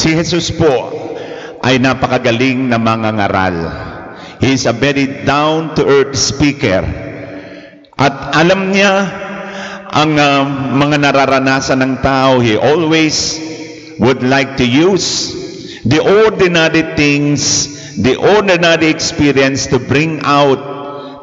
Si Jesus po ay napakagaling na mangangaral. He is a very down-to-earth speaker. At alam niya ang mga nararanasan ng tao. He always would like to use the ordinary things, the ordinary experience to bring out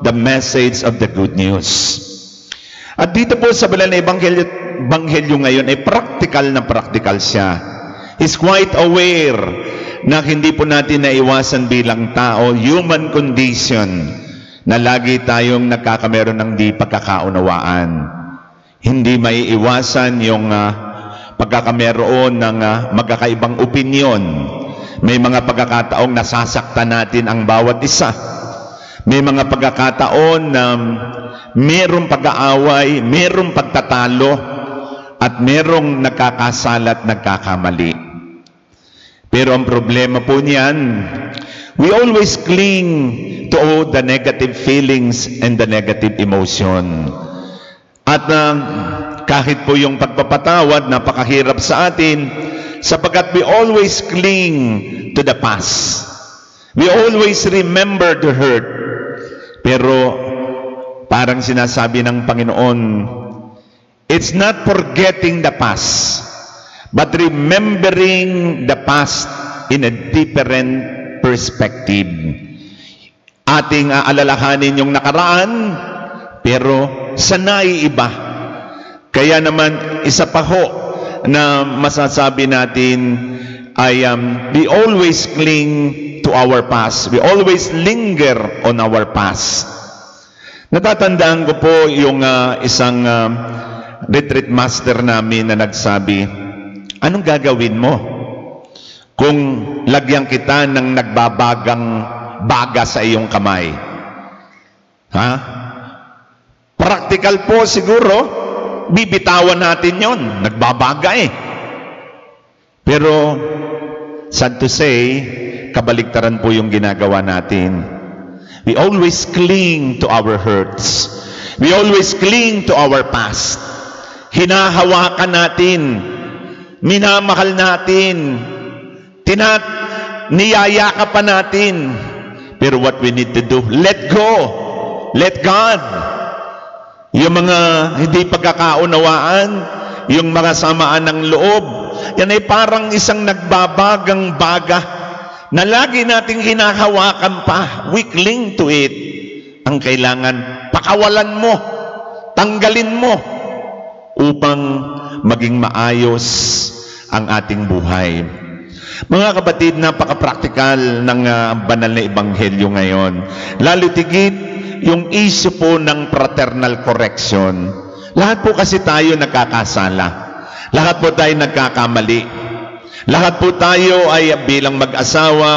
the message of the good news. At dito po sa banal na ebanghelyo ngayon ay practical siya. He's quite aware na hindi po natin naiwasan bilang tao, human condition, na lagi tayong nagkakameron ng di pagkakaunawaan. Hindi maiiwasan yung pagkakameron ng magkakaibang opinyon. May mga pagkakataong nasasaktan natin ang bawat isa. May mga pagkakataon na merong pag-aaway, merong pagtatalo, at merong nagkakasala at nagkakamali. Pero ang problema po niyan, we always cling to all the negative feelings and the negative emotion. At kahit po yung pagpapatawad, napakahirap sa atin, sapagkat we always cling to the past. We always remember the hurt. Pero parang sinasabi ng Panginoon, it's not forgetting the past, but remembering the past in a different perspective. Ating aalalahanin yung nakaraan, pero sa naiiba. Kaya naman, isa pa ho na masasabi natin ay we always cling to our past. We always linger on our past. Natatandaan ko po yung isang retreat master namin na nagsabi, anong gagawin mo kung lagyan kita ng nagbabagang baga sa iyong kamay? Ha? Practical po siguro, bibitawan natin yon, nagbabaga eh. Pero, sad to say, kabaliktaran po yung ginagawa natin. We always cling to our hurts. We always cling to our past. Hinahawakan natin, minamahal natin, niyayakapan natin. Pero what we need to do, let go. Let God. Yung mga hindi pagkakaunawaan, yung mga samaan ng loob, yan ay parang isang nagbabagang baga na lagi nating hinahawakan pa. We cling to it. Ang kailangan, pakawalan mo, tanggalin mo, upang maging maayos ang ating buhay. Mga kapatid, napaka-practical ng banal na ebanghelyo ngayon. Lalo tigit yung issue po ng fraternal correction. Lahat po kasi tayo nagkakasala. Lahat po tayo nagkakamali. Lahat po tayo ay bilang mag-asawa,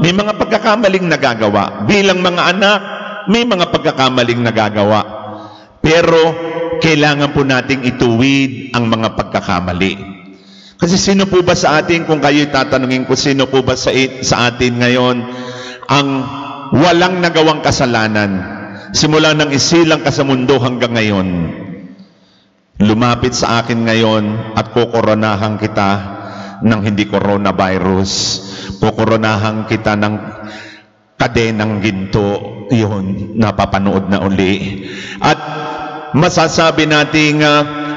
may mga pagkakamaling nagagawa. Bilang mga anak, may mga pagkakamaling nagagawa. Pero kailangan po nating ituwid ang mga pagkakamali. Kasi sino po ba sa atin, kung kayo'y tatanungin ko, sino po ba sa atin ngayon ang walang nagawang kasalanan? Simula ng isilang ka sa mundo hanggang ngayon. Lumapit sa akin ngayon at kukoronahan kita ng hindi coronavirus. Kukoronahan kita ng kadenang ginto. Yun, napapanood na uli. At masasabi natin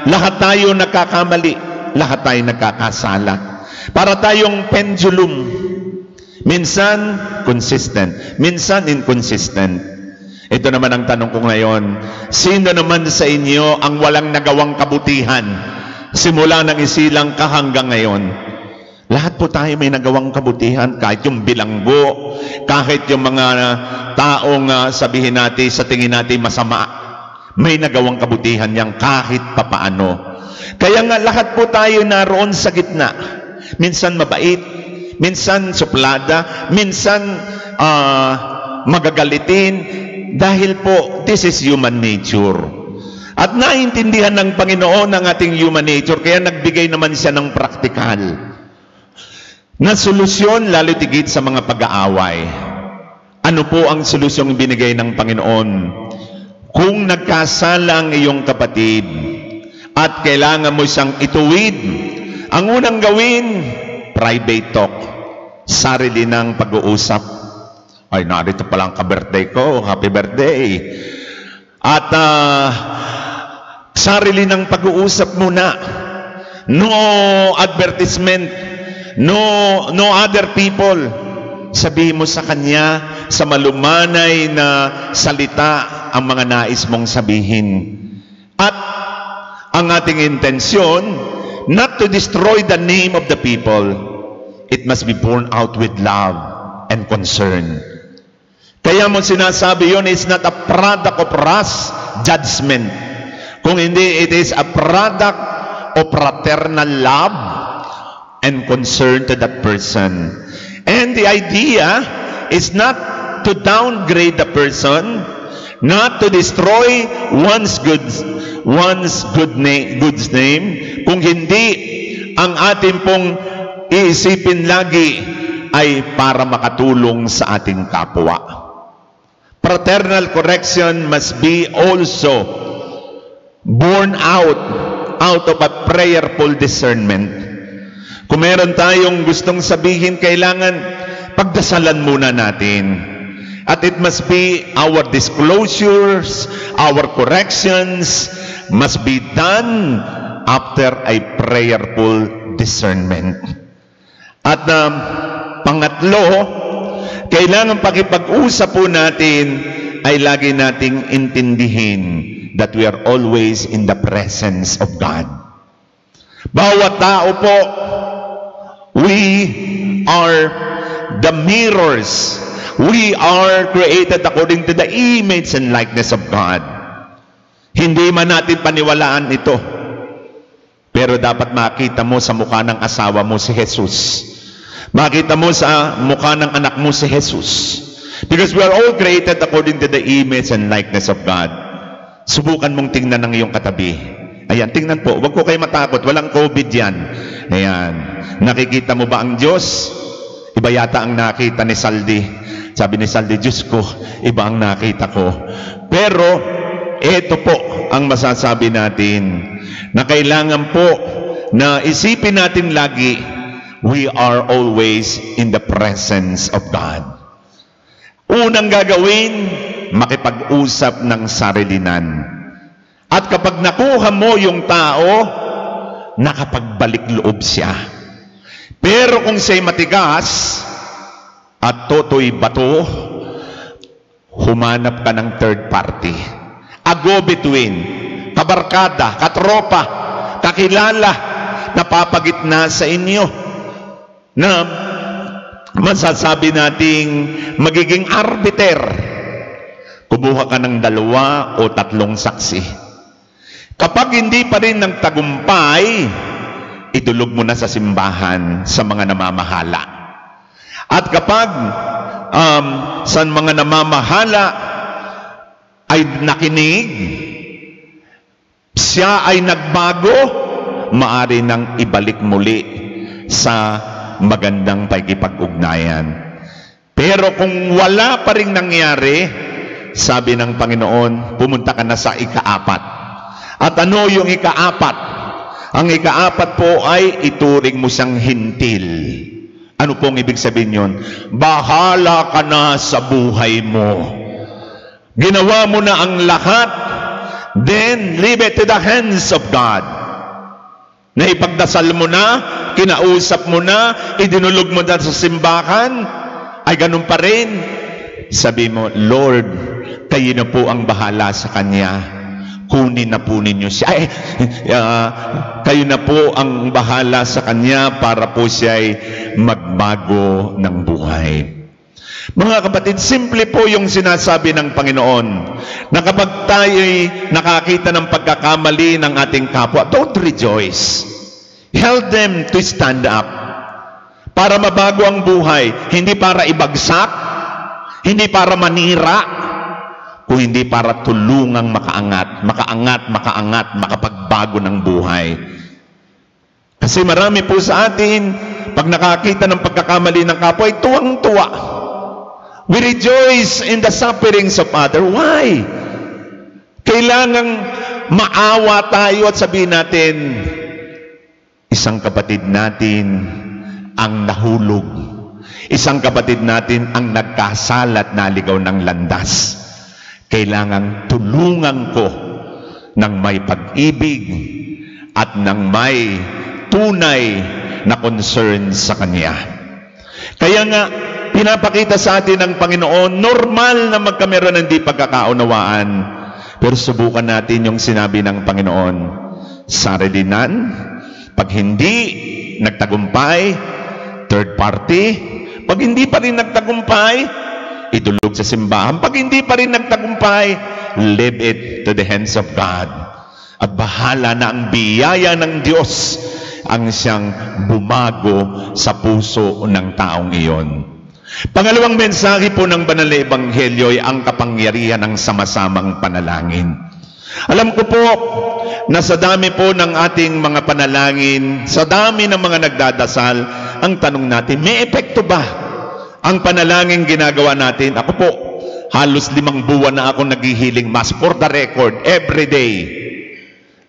lahat tayo nagkakamali. Lahat tayo nagkakasala. Para tayong pendulum. Minsan, consistent. Minsan, inconsistent. Ito naman ang tanong ko ngayon. Sino naman sa inyo ang walang nagawang kabutihan? Simula ng isilang ka hanggang ngayon. Lahat po tayo may nagawang kabutihan. Kahit yung bilanggo, kahit yung mga taong sabihin natin, sa tingin natin masama, may nagawang kabutihan niyang kahit papaano. Kaya nga lahat po tayo naroon sa gitna. Minsan mabait, minsan suplada, minsan magagalitin, dahil po this is human nature. At naintindihan ng Panginoon ang ating human nature, kaya nagbigay naman siya ng praktikal na solusyon, lalo tigit sa mga pag-aaway. Ano po ang solusyong binigay ng Panginoon? Kung nagkasala ang iyong kapatid at kailangan mo siyang ituwid, ang unang gawin, private talk, sarili ng pag-uusap. Ay, narito pala ang ka-birthday ko, happy birthday. At sarili ng pag-uusap muna. No advertisement, no other people. Sabihin mo sa kanya sa malumanay na salita ang mga nais mong sabihin. At ang ating intensyon, not to destroy the name of the people. It must be born out with love and concern. Kaya mo sinasabi yun, it's not a product of rash judgment. Kung hindi, it is a product of fraternal love and concern to that person. And the idea is not to downgrade the person, not to destroy one's goods name, kung hindi ang ating pong iisipin lagi ay para makatulong sa ating kapwa. Fraternal correction must be also born out of a prayerful discernment. Kung meron tayong gustong sabihin, kailangan pagdasalan muna natin. At it must be our disclosures, our corrections must be done after a prayerful discernment. At pangatlo, kailangan pakipag-usap po natin ay lagi nating intindihin that we are always in the presence of God. Bawat tao po, we are the mirrors. We are created according to the image and likeness of God. Hindi man natin paniwalaan ito. Pero dapat makita mo sa mukha ng asawa mo si Jesus. Makita mo sa mukha ng anak mo si Jesus. Because we are all created according to the image and likeness of God. Subukan mong tingnan ng iyong katabi. Ayan, tingnan po. Huwag ko kayo matakot. Walang COVID yan. Ayan. Nakikita mo ba ang Diyos? Iba yata ang nakita ni Saldi. Sabi ni Saldi, Diyos ko, iba ang nakita ko. Pero, ito po ang masasabi natin na kailangan po na isipin natin lagi, we are always in the presence of God. Unang gagawin, makipag-usap ng sarilinan. At kapag nakuha mo yung tao, nakapagbalik loob siya. Pero kung siya'y matigas at toto'y bato, humanap ka ng third party. A go-between, kabarkada, katropa, kakilala, napapagitna sa inyo, na masasabi nating magiging arbiter. Kumuha ka ng 2 o 3 saksi. Kapag hindi pa rin ng tagumpay, idulog mo na sa simbahan sa mga namamahala. At kapag sa mga namamahala ay nakinig, siya ay nagbago, maaari nang ibalik muli sa magandang pakikipag-ugnayan. Pero kung wala pa rin nangyari, sabi ng Panginoon, pumunta ka na sa ika-4. At ano yung ika-4? Ang ika-4 po ay ituring mo siyang hintil. Ano pong ibig sabihin yun? Bahala ka na sa buhay mo. Ginawa mo na ang lahat, then leave it to the hands of God. Naipagdasal mo na, kinausap mo na, idinulog mo na sa simbahan, ay ganun pa rin. Sabi mo, Lord, kayo na po ang bahala sa kanya. Kunin na po ninyo siya. Kayo na po ang bahala sa kanya para po siya ay magbago ng buhay. Mga kapatid, simple po yung sinasabi ng Panginoon na kapag tayo'y nakakita ng pagkakamali ng ating kapwa, don't rejoice. Help them to stand up para mabago ang buhay. Hindi para ibagsak, hindi para manira, kung hindi para tulungang makaangat, makapagbago ng buhay. Kasi marami po sa atin, pag nakakita ng pagkakamali ng kapwa, ay tuwang-tuwa. We rejoice in the sufferings of others. Why? Kailangang maawa tayo at sabihin natin, isang kapatid natin ang nahulog. Isang kapatid natin ang nagkasala at naligaw ng landas. Kailangang tulungan ko ng may pag-ibig at ng may tunay na concern sa Kanya. Kaya nga, pinapakita sa atin ng Panginoon, normal na magkameron ng di pagkakaunawaan. Pero subukan natin yung sinabi ng Panginoon, sarilinan, pag hindi nagtagumpay, third party, pag hindi pa rin nagtagumpay, idulog sa simbahan. Pag hindi pa rin nagtagumpay, leave it to the hands of God. At bahala na ang biyaya ng Diyos ang siyang bumago sa puso ng taong iyon. Pangalawang mensahe po ng Banal na Ebanghelyo ay ang kapangyarihan ng sama-samang panalangin. Alam ko po na sa dami po ng ating mga panalangin, sa dami ng mga nagdadasal, ang tanong natin, may epekto ba ang panalangin ginagawa natin? Ako po, halos 5 buwan na ako naghihiling mass, for the record, every day.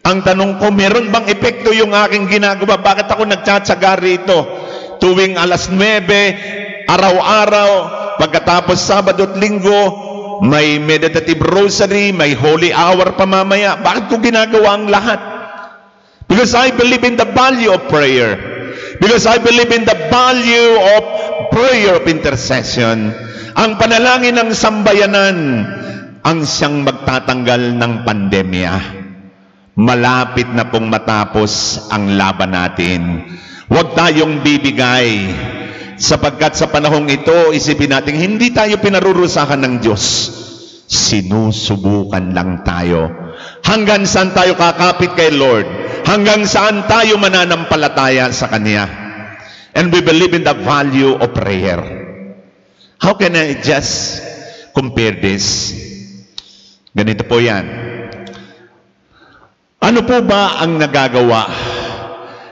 Ang tanong ko, meron bang epekto yung aking ginagawa? Bakit ako nagtsatsaga rito? Tuwing alas 9, araw-araw, pagkatapos Sabado at Linggo, may meditative rosary, may holy hour pa mamaya. Bakit ko ginagawa ang lahat? Because I believe in the value of prayer. Because I believe in the value of prayer of intercession. Ang panalangin ng sambayanan ang siyang magtatanggal ng pandemya. Malapit na pong matapos ang laban natin. Huwag tayong bibigay. Sapagkat sa panahong ito, isipin natin, hindi tayo pinarurusahan ng Diyos. Sinusubukan lang tayo. Hanggang saan tayo kakapit kay Lord? Hanggang saan tayo mananampalataya sa Kanya? And we believe in the value of prayer. How can I just compare this? Ganito po yan. Ano po ba ang nagagawa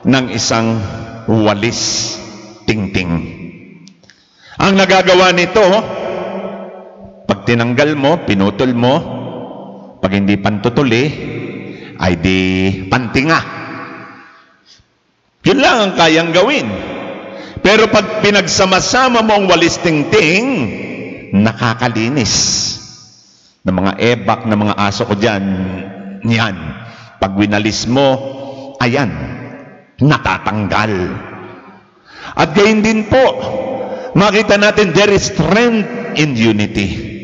ng isang walis tingting? Ang nagagawa nito, pag tinanggal mo, pinutol mo, pag hindi pantutuli, ay di pantinga. Yun lang ang kayang gawin. Pero pag pinagsama-sama mo ang walis tingting, nakakalinis. Ng mga ebak, ng mga aso ko dyan, yan. Pag winalis mo, ayan, natatanggal. At gayon din po, makita natin there is strength in unity.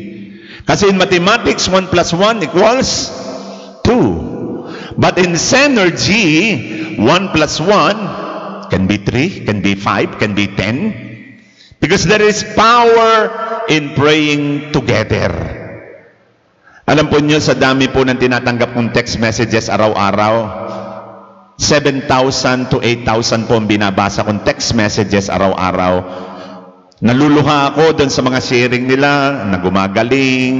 Kasi in mathematics, 1 plus 1 equals 2. But in synergy, 1 plus 1 can be 3, can be 5, can be 10. Because there is power in praying together. Alam po niyo, sa dami po ng tinatanggap kong text messages araw-araw, 7,000 to 8,000 po ang binabasa kong text messages araw-araw. Naluluha ako doon sa mga sharing nila na gumagaling.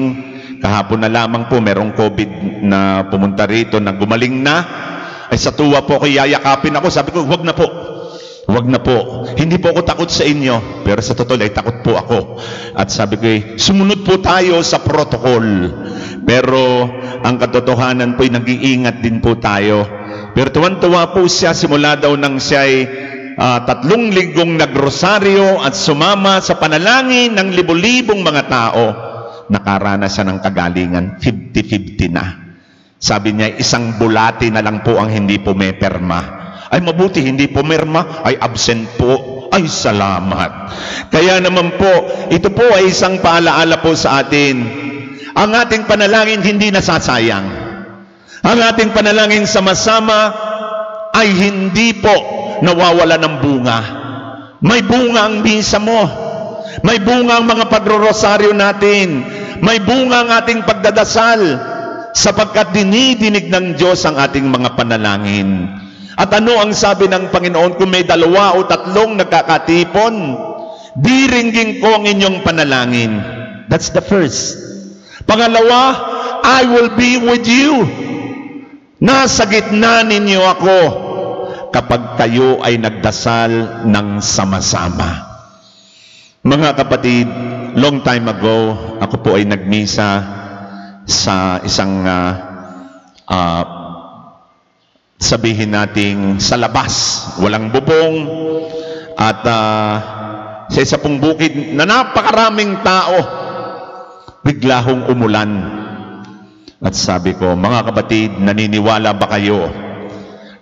Kahapon na lamang po merong COVID na pumunta rito na gumaling na. Ay sa tuwa po ako, yayakapin ako. Sabi ko, wag na po. Wag na po. Hindi po ako takot sa inyo. Pero sa totoo ay takot po ako. At sabi ko, sumunod po tayo sa protocol. Pero ang katotohanan po ay nag-iingat din po tayo. Pero tuwan-tuwa po siya simula daw nang siya ay 3 linggong nagrosaryo at sumama sa panalangin ng libo-libong mga tao. Nakaranas siya ng kagalingan. 50-50 na. Sabi niya, 1 bulati na lang po ang hindi pumeperma. Ay mabuti, hindi pumirma, ay absent po. Ay salamat. Kaya naman po, ito po ay isang paalaala po sa atin. Ang ating panalangin hindi nasasayang. Ang ating panalangin sama-sama ay hindi po nawawala ng bunga. May bunga ang misa mo. May bunga ang mga pagrorosaryo natin. May bunga ang ating pagdadasal. Sapagkat dinidinig ng Diyos ang ating mga panalangin. At ano ang sabi ng Panginoon? Kung may 2 o 3 nagkakatipon, diringgin ko ang inyong panalangin. That's the first. Pangalawa, I will be with you. Nasa gitna ninyo ako kapag kayo ay nagdasal ng sama-sama. Mga kapatid, long time ago, ako po ay nagmisa sa isang sabihin nating sa labas, walang bubong, At sa isa pong bukid na napakaraming tao, bigla hong umulan. At sabi ko, mga kapatid, naniniwala ba kayo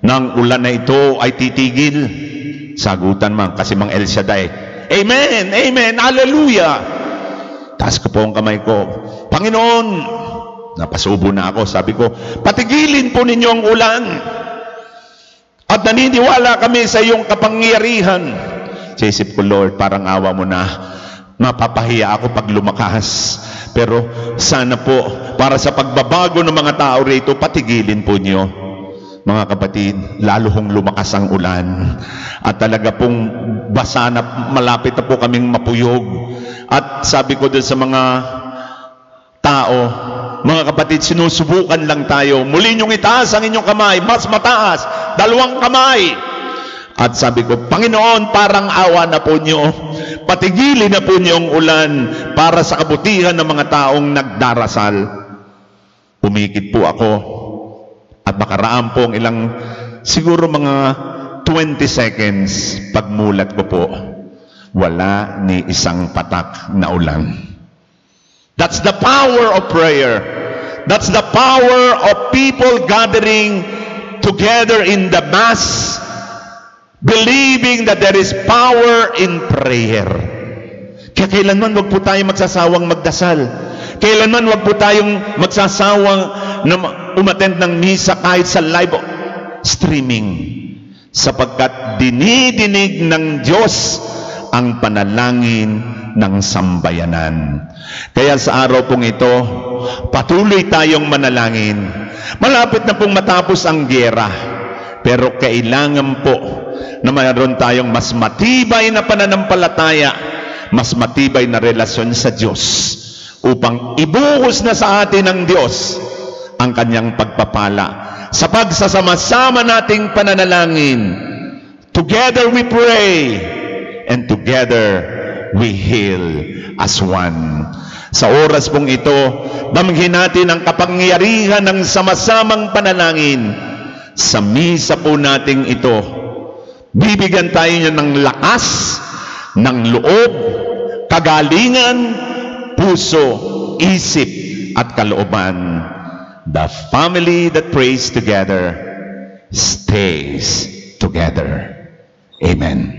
na ang ulan na ito ay titigil? Sagutan man, kasi Mang El Shaddai, Amen! Amen! Hallelujah! Taas ko po ang kamay ko, Panginoon, napasubo na ako, sabi ko, patigilin po ninyo ang ulan. At naniniwala kami sa iyong kapangyarihan. Sa isip ko, Lord, parang awa mo na. Mapapahiya ako pag lumakas. Pero sana po, para sa pagbabago ng mga tao rito, patigilin po niyo. Mga kapatid, lalo hong lumakas ang ulan. At talaga pong basa na, malapit na po kaming mapuyog. At sabi ko din sa mga tao, mga kapatid, sinusubukan lang tayo. Muli niyong itaas ang inyong kamay, mas mataas, 2 kamay. At sabi ko, Panginoon, parang awa na po niyo. Patigilin na po niyo ang ulan para sa kabutihan ng mga taong nagdarasal. Pumikit po ako. At nakaraan po ang ilang, siguro mga 20 seconds, pagmulat ko po, wala ni isang patak na ulan. That's the power of prayer. That's the power of people gathering together in the mass, believing that there is power in prayer. Kaya kailanman wag po tayong magsasawang magdasal. Kailanman wag po tayong magsasawang na umattend ng misa kahit sa live streaming. Sapagkat dinidinig ng Diyos ang panalangin ng sambayanan. Kaya sa araw pong ito, patuloy tayong manalangin. Malapit na pong matapos ang gyera. Pero kailangan po na mayroon tayong mas matibay na pananampalataya, mas matibay na relasyon sa Diyos, upang ibuhos na sa atin ng Diyos ang kanyang pagpapala. Sa pagsasama-sama nating pananalangin, together we pray, and together we heal as one. Sa oras pong ito, damghin natin ang kapangyarihan ng sama-samang panalangin. Sa misa po nating ito, bibigyan tayo niya ng lakas, ng loob, kagalingan, puso, isip, at kalooban. The family that prays together stays together. Amen.